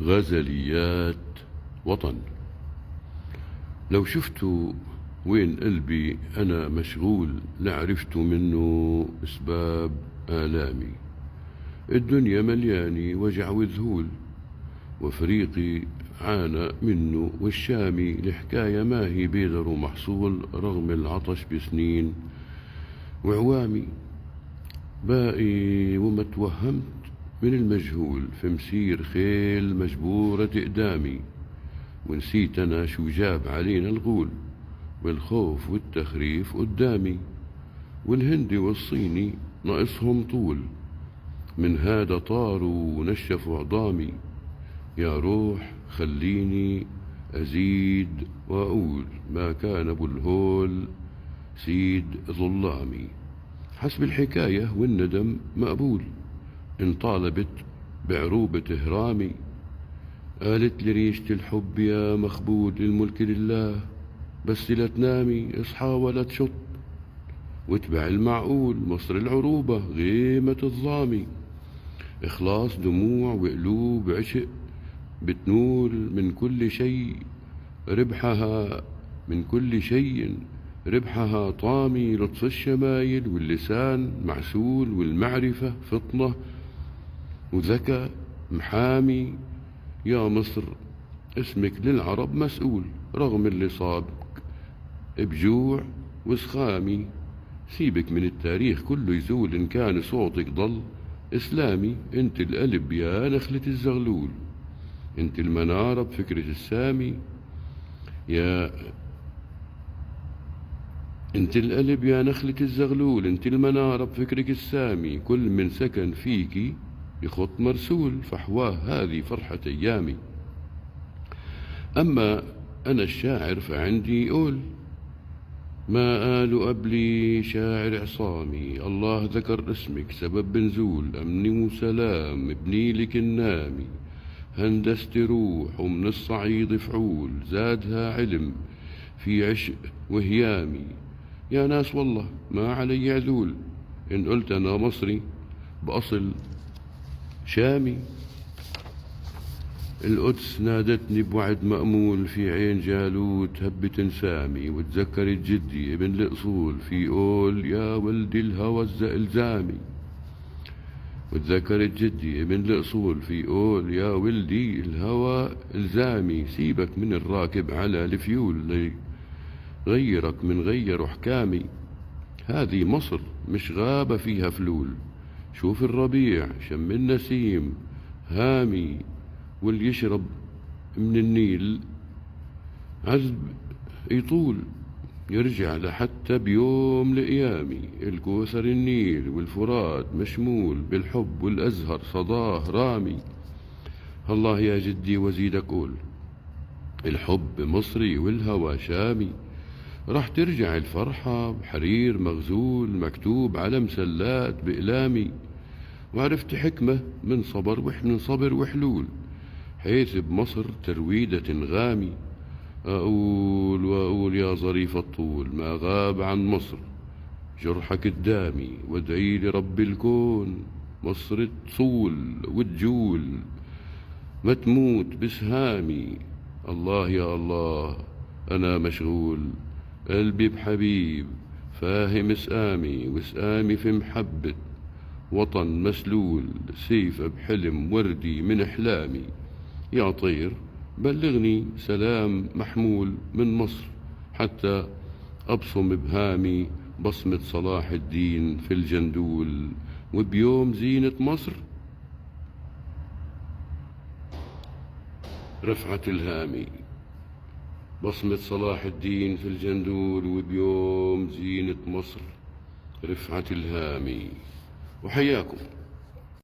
غزليات وطن. لو شفتوا وين قلبي أنا مشغول لعرفت منه أسباب آلامي. الدنيا ملياني وجع وذهول، وفريقي عانى منه والشامي الحكاية ما هي بيدر ومحصول رغم العطش بسنين وعوامي. باقي وما توهمت من المجهول في مسير خيل مجبورة قدامي، ونسيت أنا شو جاب علينا الغول والخوف والتخريف قدامي. والهندي والصيني ناقصهم طول، من هذا طاروا ونشفوا عظامي. يا روح خليني أزيد وأقول ما كان أبو الهول سيد ظلامي. حسب الحكاية والندم مقبول، إن طالبت بعروبة إهرامي. قالت لي ريشة الحب يا مخبول الملك لله، بس لا تنامي اصحى ولا تشط، واتبع المعقول مصر العروبة غيمة الظامي. إخلاص دموع وقلوب عشق بتنول من كل شيء ربحها، من كل شيء ربحها طامي. لطف الشمايل واللسان معسول، والمعرفة فطنة وذكاء محامي. يا مصر اسمك للعرب مسؤول، رغم اللي صابك بجوع وسخامي. سيبك من التاريخ كله يزول إن كان صوتك ضل إسلامي. انت القلب يا نخلة الزغلول، انت المنارة بفكرة السامي. يا انت القلب يا نخلة الزغلول، انت المنارة بفكرك السامي. كل من سكن فيكي بخط مرسول، فحواه هذه فرحة أيامي. أما أنا الشاعر فعندي قول ما قالوا قبلي شاعر عصامي. الله ذكر اسمك سبب بنزول أمني وسلام ابني لك النامي. هندست روح ومن الصعيد فعول، زادها علم في عشق وهيامي. يا ناس والله ما علي عذول إن قلت أنا مصري بأصل شامي. القدس نادتني بوعد مأمول في عين جالوت هبت انسامي. وتذكرت جدي ابن الأصول في قول يا ولدي الهوى الزامي. وتذكرت جدي ابن الأصول في قول يا ولدي الهوى الزامي. سيبك من الراكب على الفيول غيرك من غير حكامي. هذه مصر مش غابة فيها فلول، شوف الربيع شم النسيم هامي. واللي يشرب من النيل عذب يطول يرجع لحتى بيوم لقيامي. الكوثر النيل والفرات مشمول بالحب، والأزهر صداه رامي. الله يا جدي وزيدك قول الحب مصري والهوى شامي. راح ترجع الفرحة بحرير مغزول مكتوب على مسلات بإقلامي. وعرفت حكمة من صبر وحلول، حيث بمصر ترويدة غامي. أقول وأقول يا ظريف الطول ما غاب عن مصر جرحك الدامي. وادعي لرب الكون مصر تصول وتجول ما تموت بسهامي. الله يا الله أنا مشغول قلبي بحبيب فاهم سقامي. وسقامي في محبة وطن مسلول، سيف بحلم وردي من أحلامي. يا طير بلغني سلام محمول من مصر، حتى أبصم بهامي بصمة صلاح الدين في الجندول. وبيوم زينة مصر رفعة الهامي. بصمة صلاح الدين في الجندول، وبيوم زينة مصر رفعة الهامي. وحياكم.